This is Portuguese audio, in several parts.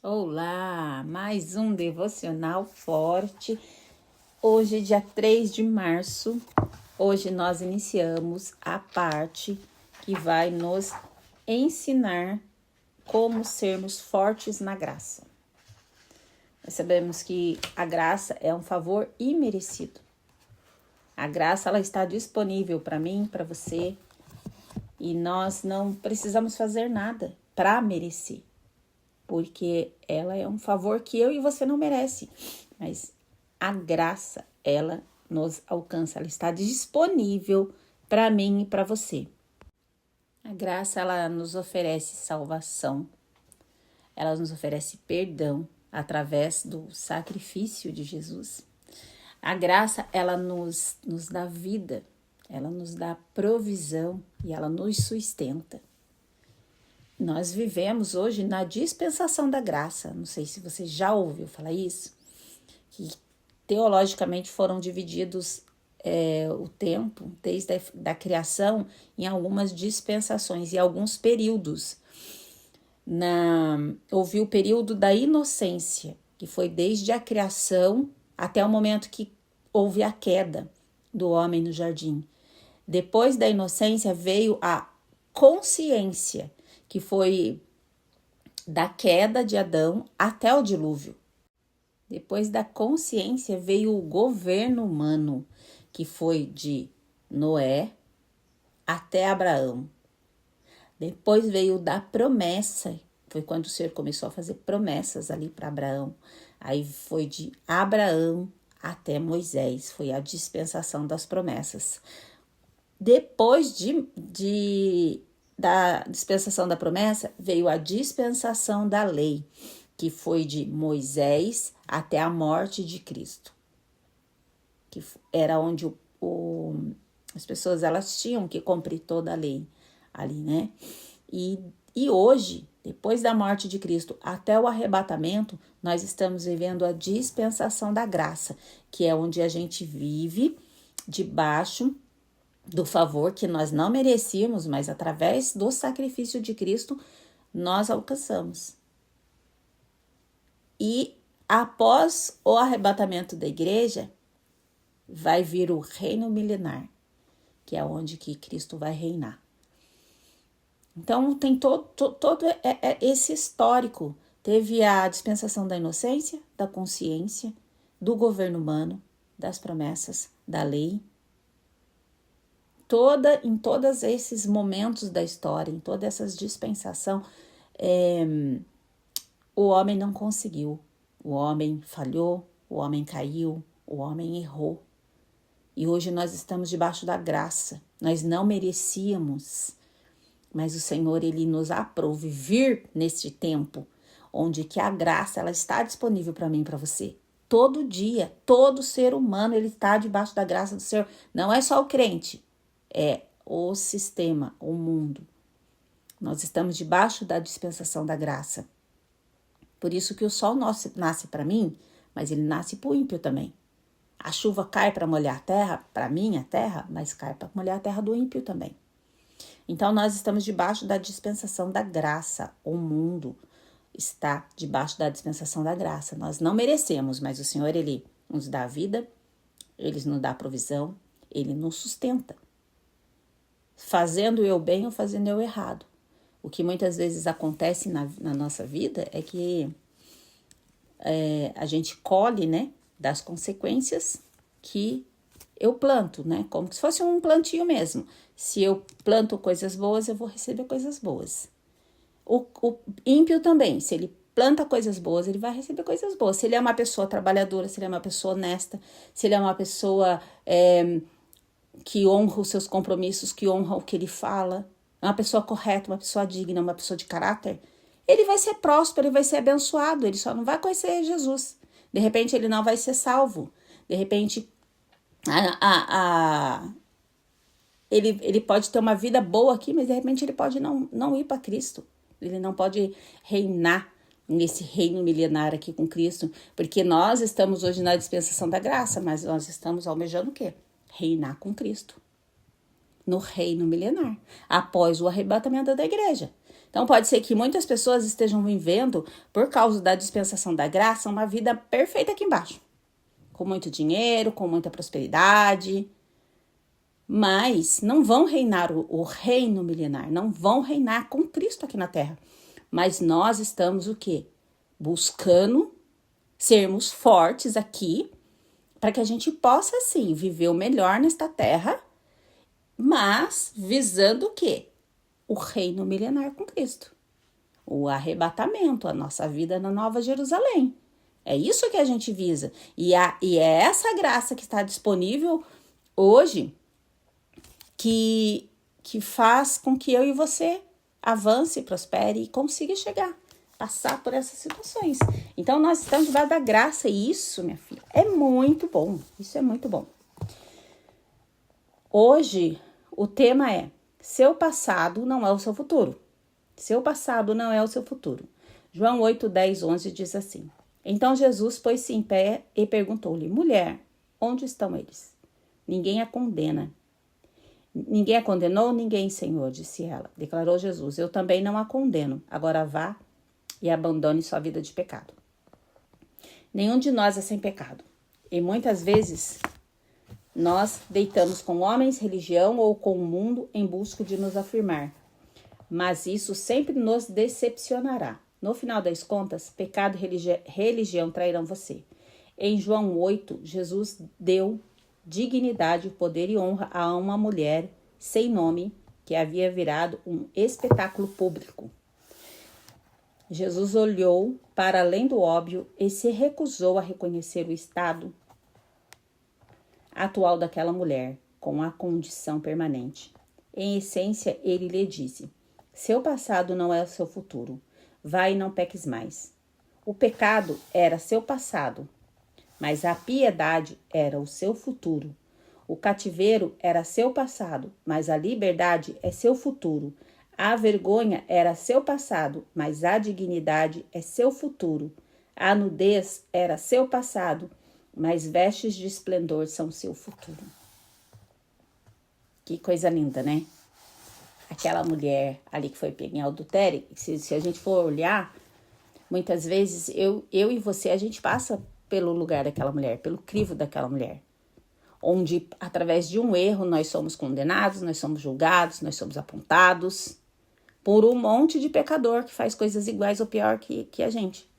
Olá, mais um devocional forte. Hoje, dia 3 de março, hoje nós iniciamos a parte que vai nos ensinar como sermos fortes na graça. Nós sabemos que a graça é um favor imerecido. A graça ela está disponível para mim, para você, e nós não precisamos fazer nada para merecer. Porque ela é um favor que eu e você não merece, mas a graça, ela nos alcança, ela está disponível para mim e para você. A graça, ela nos oferece salvação, ela nos oferece perdão através do sacrifício de Jesus. A graça, ela nos dá vida, ela nos dá provisão e ela nos sustenta. Nós vivemos hoje na dispensação da graça. Não sei se você já ouviu falar isso, que teologicamente foram divididos o tempo, desde a criação, em algumas dispensações e alguns períodos. Houve o período da inocência, que foi desde a criação até o momento que houve a queda do homem no jardim. Depois da inocência veio a consciência, que foi da queda de Adão até o dilúvio. Depois da consciência veio o governo humano, que foi de Noé até Abraão. Depois veio da promessa, foi quando o Senhor começou a fazer promessas ali para Abraão. Aí foi de Abraão até Moisés, foi a dispensação das promessas. Depois da dispensação da promessa, veio a dispensação da lei, que foi de Moisés até a morte de Cristo. Que era onde as pessoas elas tinham que cumprir toda a lei ali, né? E hoje, depois da morte de Cristo até o arrebatamento, nós estamos vivendo a dispensação da graça, que é onde a gente vive debaixo do favor que nós não merecíamos, mas através do sacrifício de Cristo, nós alcançamos. E após o arrebatamento da igreja, vai vir o reino milenar, que é onde que Cristo vai reinar. Então, tem todo esse histórico. Teve a dispensação da inocência, da consciência, do governo humano, das promessas, da lei. Em todos esses momentos da história, em todas essas dispensações, o homem não conseguiu, o homem falhou, o homem caiu, o homem errou. E hoje nós estamos debaixo da graça, nós não merecíamos, mas o Senhor, Ele nos aprove vir neste tempo, onde que a graça ela está disponível para mim e para você. Todo dia, todo ser humano, ele está debaixo da graça do Senhor, não é só o crente. É o sistema, o mundo. Nós estamos debaixo da dispensação da graça. Por isso que o sol nasce para mim, mas ele nasce para o ímpio também. A chuva cai para molhar a terra, para mim a terra, mas cai para molhar a terra do ímpio também. Então nós estamos debaixo da dispensação da graça. O mundo está debaixo da dispensação da graça. Nós não merecemos, mas o Senhor, Ele nos dá vida, Ele nos dá provisão, Ele nos sustenta. Fazendo eu bem ou fazendo eu errado. O que muitas vezes acontece na nossa vida é que a gente colhe, né, das consequências que eu planto, né, como se fosse um plantio mesmo. Se eu planto coisas boas, eu vou receber coisas boas. O ímpio também, se ele planta coisas boas, ele vai receber coisas boas. Se ele é uma pessoa trabalhadora, se ele é uma pessoa honesta, se ele é uma pessoa que honra os seus compromissos, que honra o que ele fala, é uma pessoa correta, uma pessoa digna, uma pessoa de caráter, ele vai ser próspero, ele vai ser abençoado, ele só não vai conhecer Jesus. De repente, ele não vai ser salvo. De repente, ele pode ter uma vida boa aqui, mas de repente ele pode não ir para Cristo. Ele não pode reinar nesse reino milenar aqui com Cristo, porque nós estamos hoje na dispensação da graça, mas nós estamos almejando o quê? Reinar com Cristo, no reino milenar, após o arrebatamento da igreja. Então, pode ser que muitas pessoas estejam vivendo, por causa da dispensação da graça, uma vida perfeita aqui embaixo. Com muito dinheiro, com muita prosperidade. Mas não vão reinar o reino milenar. Não vão reinar com Cristo aqui na Terra. Mas nós estamos o quê? Buscando sermos fortes aqui, para que a gente possa, sim, viver o melhor nesta Terra, mas visando o quê? O reino milenar com Cristo. O arrebatamento, a nossa vida na Nova Jerusalém. É isso que a gente visa. E é essa graça que está disponível hoje que faz com que eu e você avance, prospere e consiga chegar, passar por essas situações. Então, nós estamos debaixo da graça e isso, minha filha, é muito bom. Isso é muito bom. Hoje, o tema é: seu passado não é o seu futuro. Seu passado não é o seu futuro. João 8, 10, 11 diz assim: Então Jesus pôs-se em pé e perguntou-lhe: Mulher, onde estão eles? Ninguém a condena. Ninguém a condenou? Ninguém, Senhor, disse ela. Declarou Jesus: Eu também não a condeno. Agora vá e abandone sua vida de pecado. Nenhum de nós é sem pecado. E muitas vezes nós deitamos com homens, religião ou com o mundo em busca de nos afirmar. Mas isso sempre nos decepcionará. No final das contas, pecado e religião trairão você. Em João 8, Jesus deu dignidade, poder e honra a uma mulher sem nome que havia virado um espetáculo público. Jesus olhou para além do óbvio e se recusou a reconhecer o estado atual daquela mulher com a condição permanente. Em essência, ele lhe disse: seu passado não é o seu futuro. Vai e não peques mais. O pecado era seu passado, mas a piedade era o seu futuro. O cativeiro era seu passado, mas a liberdade é seu futuro. A vergonha era seu passado, mas a dignidade é seu futuro. A nudez era seu passado, mas vestes de esplendor são seu futuro. Que coisa linda, né? Aquela mulher ali que foi pega em adultério, se a gente for olhar, muitas vezes eu e você, a gente passa pelo lugar daquela mulher, pelo crivo daquela mulher. Onde, através de um erro, nós somos condenados, nós somos julgados, nós somos apontados por um monte de pecador que faz coisas iguais ou pior que a gente.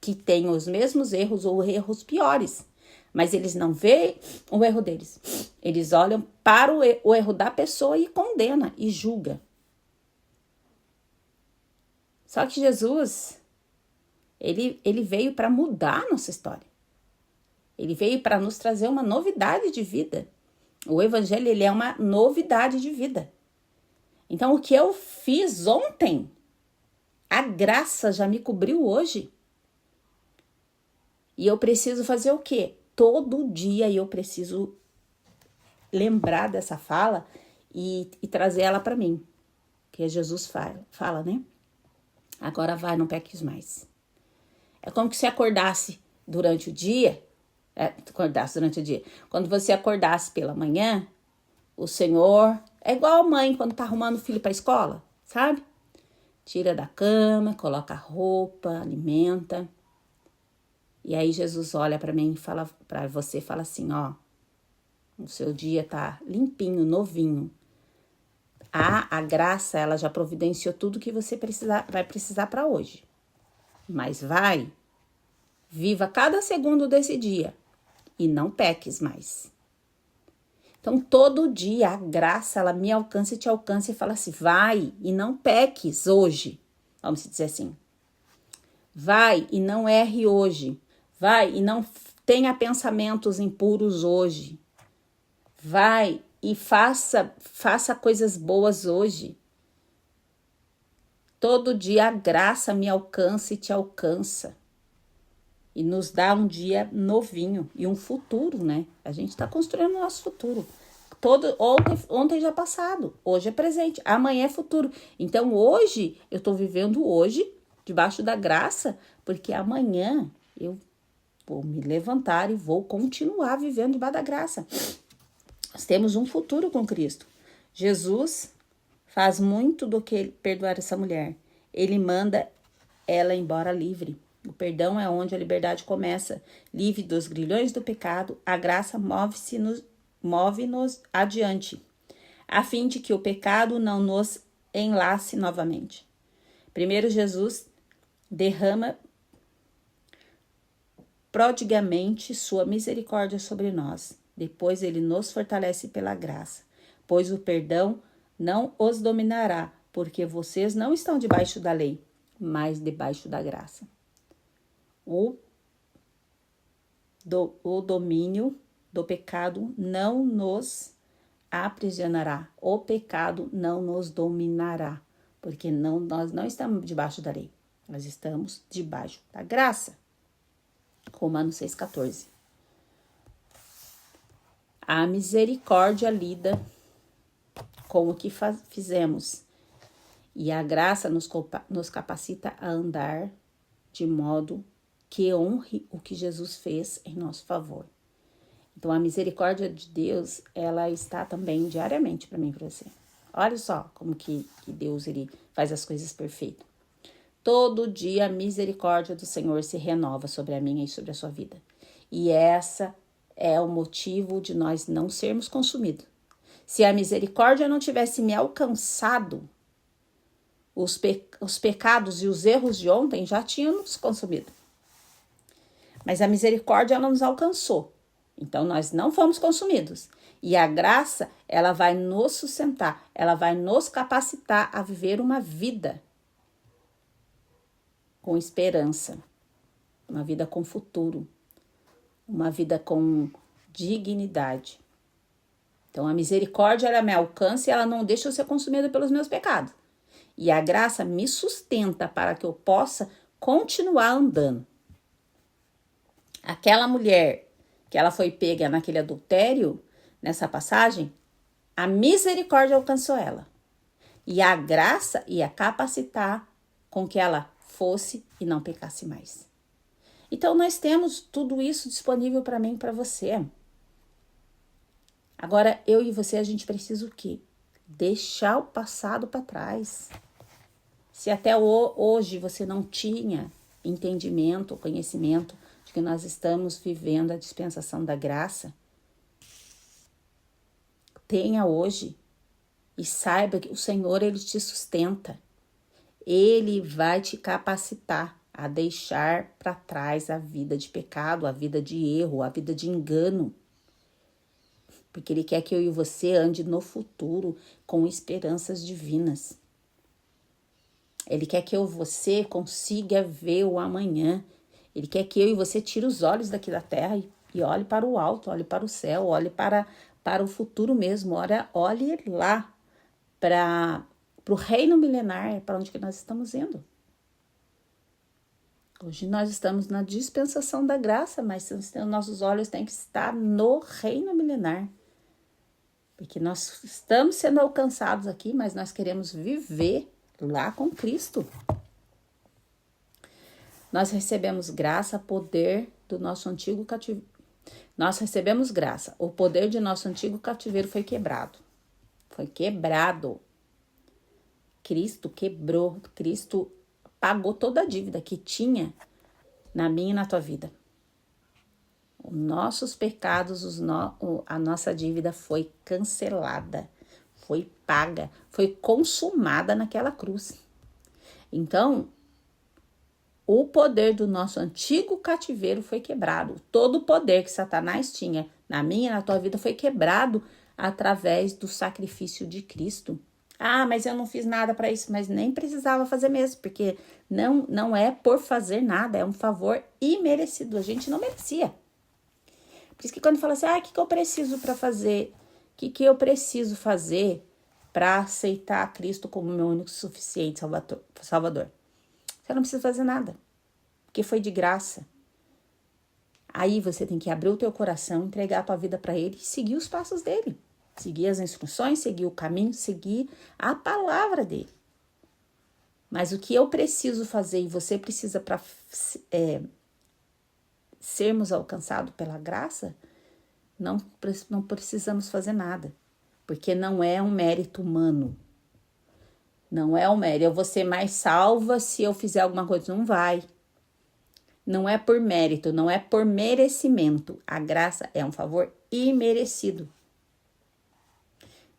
Que tem os mesmos erros ou erros piores. Mas eles não veem o erro deles. Eles olham para o erro da pessoa e condena e julga. Só que Jesus, ele veio para mudar a nossa história. Ele veio para nos trazer uma novidade de vida. O evangelho, ele é uma novidade de vida. Então, o que eu fiz ontem, a graça já me cobriu hoje. E eu preciso fazer o quê? Todo dia eu preciso lembrar dessa fala e trazer ela para mim. Que Jesus fala, né? Agora vai, não peques mais. É como que se acordasse durante o dia. Quando você acordasse pela manhã, o Senhor... É igual a mãe quando tá arrumando o filho para a escola, sabe? Tira da cama, coloca a roupa, alimenta. E aí Jesus olha para mim e fala para você, fala assim, ó, o seu dia tá limpinho, novinho. A graça, ela já providenciou tudo que você vai precisar para hoje. Mas viva cada segundo desse dia e não peques mais. Então, todo dia a graça, ela me alcança e te alcança e fala assim, vai e não peques hoje. Vamos dizer assim. Vai e não erre hoje. Vai e não tenha pensamentos impuros hoje. Vai e faça coisas boas hoje. Todo dia a graça me alcança e te alcança. E nos dá um dia novinho e um futuro, né? A gente está construindo o nosso futuro. Ontem já passado, hoje é presente, amanhã é futuro. Então hoje, eu estou vivendo hoje, debaixo da graça, porque amanhã eu vou me levantar e vou continuar vivendo debaixo da graça. Nós temos um futuro com Cristo. Jesus faz muito do que perdoar essa mulher. ele manda ela embora livre. O perdão é onde a liberdade começa. Livre dos grilhões do pecado, a graça move-nos adiante, a fim de que o pecado não nos enlace novamente. Primeiro, Jesus derrama prodigamente sua misericórdia sobre nós. Depois, ele nos fortalece pela graça, pois o perdão não os dominará, porque vocês não estão debaixo da lei, mas debaixo da graça. O domínio do pecado não nos aprisionará. O pecado não nos dominará, porque nós não estamos debaixo da lei. Nós estamos debaixo da graça. Romanos 6,14. A misericórdia lida com o que fizemos, e a graça nos capacita a andar de modo que honre o que Jesus fez em nosso favor. Então, a misericórdia de Deus, ela está também diariamente para mim e para você. Olha só como que Deus ele faz as coisas perfeitas. Todo dia a misericórdia do Senhor se renova sobre a minha e sobre a sua vida. E essa é o motivo de nós não sermos consumidos. Se a misericórdia não tivesse me alcançado, os pecados e os erros de ontem já tinham nos consumido. Mas a misericórdia ela nos alcançou. Então, nós não fomos consumidos. E a graça, ela vai nos sustentar, ela vai nos capacitar a viver uma vida com esperança, uma vida com futuro, uma vida com dignidade. Então, a misericórdia, ela me alcança e ela não deixa eu ser consumida pelos meus pecados. E a graça me sustenta para que eu possa continuar andando. Aquela mulher que ela foi pega naquele adultério, nessa passagem, a misericórdia alcançou ela. E a graça ia capacitar com que ela fosse e não pecasse mais. Então, nós temos tudo isso disponível para mim e para você. Agora, eu e você, a gente precisa o quê? Deixar o passado para trás. Se até hoje você não tinha entendimento, conhecimento de que nós estamos vivendo a dispensação da graça, tenha hoje e saiba que o Senhor, Ele te sustenta. Ele vai te capacitar a deixar para trás a vida de pecado, a vida de erro, a vida de engano. Porque Ele quer que eu e você ande no futuro com esperanças divinas. Ele quer que eu e você consiga ver o amanhã. Ele quer que eu e você tire os olhos daqui da terra e olhe para o alto, olhe para o céu, olhe para o futuro mesmo. Olhe lá para o reino milenar, para onde que nós estamos indo. Hoje nós estamos na dispensação da graça, mas os nossos olhos têm que estar no reino milenar. Porque nós estamos sendo alcançados aqui, mas nós queremos viver lá com Cristo. Nós recebemos graça, poder do nosso antigo cativeiro. Nós recebemos graça. O poder de nosso antigo cativeiro foi quebrado. Foi quebrado. Cristo quebrou. Cristo pagou toda a dívida que tinha na minha e na tua vida. Os nossos pecados, a nossa dívida foi cancelada. Foi paga. Foi consumada naquela cruz. Então, o poder do nosso antigo cativeiro foi quebrado. Todo o poder que Satanás tinha na minha e na tua vida foi quebrado através do sacrifício de Cristo. Ah, mas eu não fiz nada para isso, mas nem precisava fazer mesmo, porque não é por fazer nada, é um favor imerecido. A gente não merecia. Por isso que quando fala assim, o que eu preciso para fazer? O que eu preciso fazer para aceitar Cristo como meu único suficiente Salvador? Você não precisa fazer nada, porque foi de graça. Aí você tem que abrir o teu coração, entregar a tua vida para Ele e seguir os passos dele. Seguir as instruções, seguir o caminho, seguir a palavra dele. Mas o que eu preciso fazer e você precisa para sermos alcançados pela graça, não precisamos fazer nada, porque não é um mérito humano. Não é o mérito. Eu vou ser mais salva se eu fizer alguma coisa. Não vai. Não é por mérito, não é por merecimento. A graça é um favor imerecido.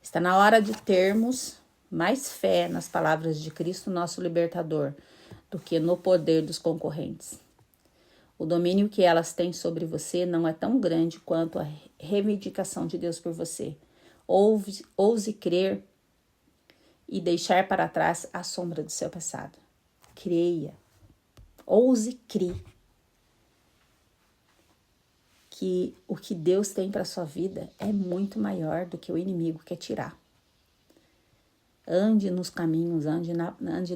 Está na hora de termos mais fé nas palavras de Cristo, nosso libertador, do que no poder dos concorrentes. O domínio que elas têm sobre você não é tão grande quanto a reivindicação de Deus por você. Ouse crer e deixar para trás a sombra do seu passado. Creia. Ouse crer que o que Deus tem para sua vida é muito maior do que o inimigo quer tirar. Ande nos caminhos, ande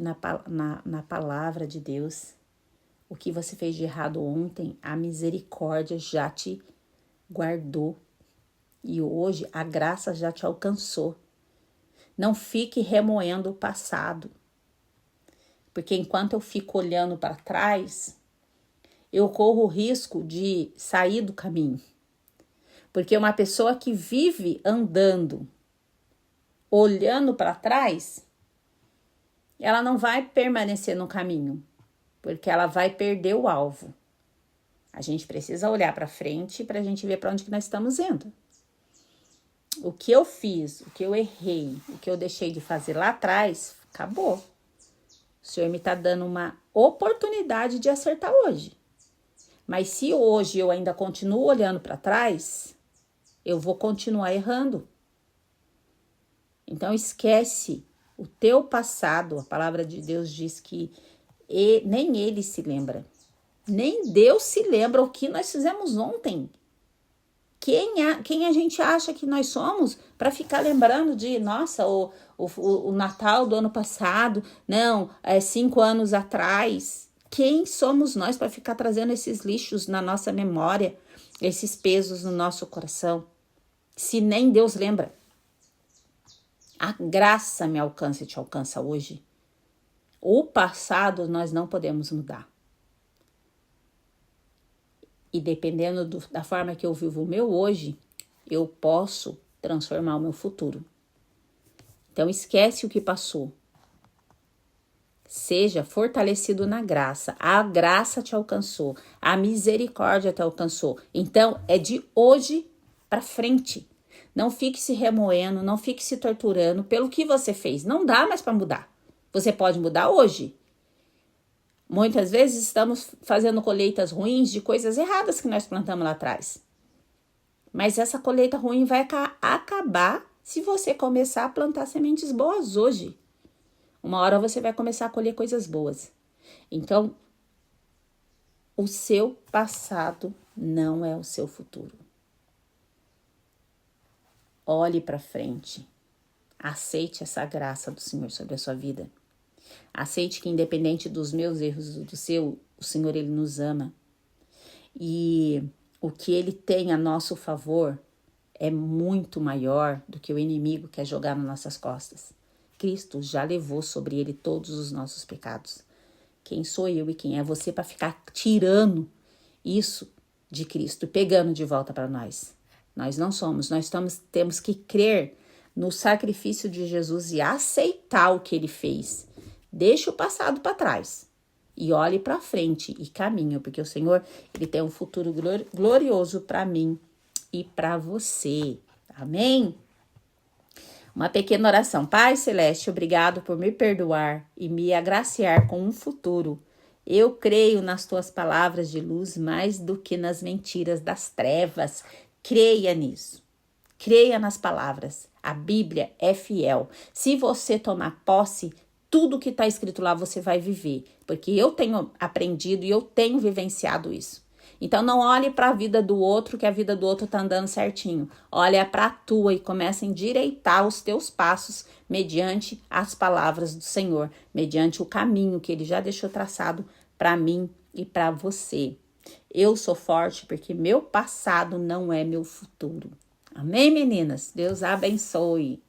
na palavra de Deus. O que você fez de errado ontem, a misericórdia já te guardou. E hoje a graça já te alcançou. Não fique remoendo o passado. Porque enquanto eu fico olhando para trás, eu corro o risco de sair do caminho. Porque uma pessoa que vive andando, olhando para trás, ela não vai permanecer no caminho, porque ela vai perder o alvo. A gente precisa olhar para frente para a gente ver para onde que nós estamos indo. O que eu fiz, o que eu errei, o que eu deixei de fazer lá atrás, acabou. O Senhor me está dando uma oportunidade de acertar hoje. Mas se hoje eu ainda continuo olhando para trás, eu vou continuar errando. Então esquece o teu passado. A palavra de Deus diz que nem ele se lembra. Nem Deus se lembra o que nós fizemos ontem. Quem a gente acha que nós somos para ficar lembrando de, nossa, o Natal do ano passado, não, 5 anos atrás. Quem somos nós para ficar trazendo esses lixos na nossa memória, esses pesos no nosso coração? Se nem Deus lembra. A graça me alcança e te alcança hoje. O passado nós não podemos mudar. E dependendo da forma que eu vivo o meu hoje, eu posso transformar o meu futuro. Então esquece o que passou. Seja fortalecido na graça. A graça te alcançou. A misericórdia te alcançou. Então é de hoje para frente. Não fique se remoendo, não fique se torturando pelo que você fez. Não dá mais para mudar. Você pode mudar hoje. Muitas vezes estamos fazendo colheitas ruins de coisas erradas que nós plantamos lá atrás. Mas essa colheita ruim vai acabar se você começar a plantar sementes boas hoje. Uma hora você vai começar a colher coisas boas. Então, o seu passado não é o seu futuro. Olhe para frente. Aceite essa graça do Senhor sobre a sua vida. Aceite que independente dos meus erros e do seu, o Senhor, Ele nos ama. E o que Ele tem a nosso favor é muito maior do que o inimigo quer jogar nas nossas costas. Cristo já levou sobre Ele todos os nossos pecados. Quem sou eu e quem é você para ficar tirando isso de Cristo, pegando de volta para nós? Nós não somos, temos que crer no sacrifício de Jesus e aceitar o que Ele fez. Deixe o passado para trás e olhe para frente e caminhe, porque o Senhor, Ele tem um futuro glorioso para mim e para você. Amém? Uma pequena oração. Pai Celeste, obrigado por me perdoar e me agraciar com um futuro. Eu creio nas tuas palavras de luz mais do que nas mentiras das trevas. Creia nisso. Creia nas palavras. A Bíblia é fiel. Se você tomar posse, tudo que está escrito lá você vai viver. Porque eu tenho aprendido e eu tenho vivenciado isso. Então não olhe para a vida do outro, que a vida do outro está andando certinho. Olha para a tua e comece a endireitar os teus passos mediante as palavras do Senhor. Mediante o caminho que Ele já deixou traçado para mim e para você. Eu sou forte porque meu passado não é meu futuro. Amém, meninas? Deus abençoe.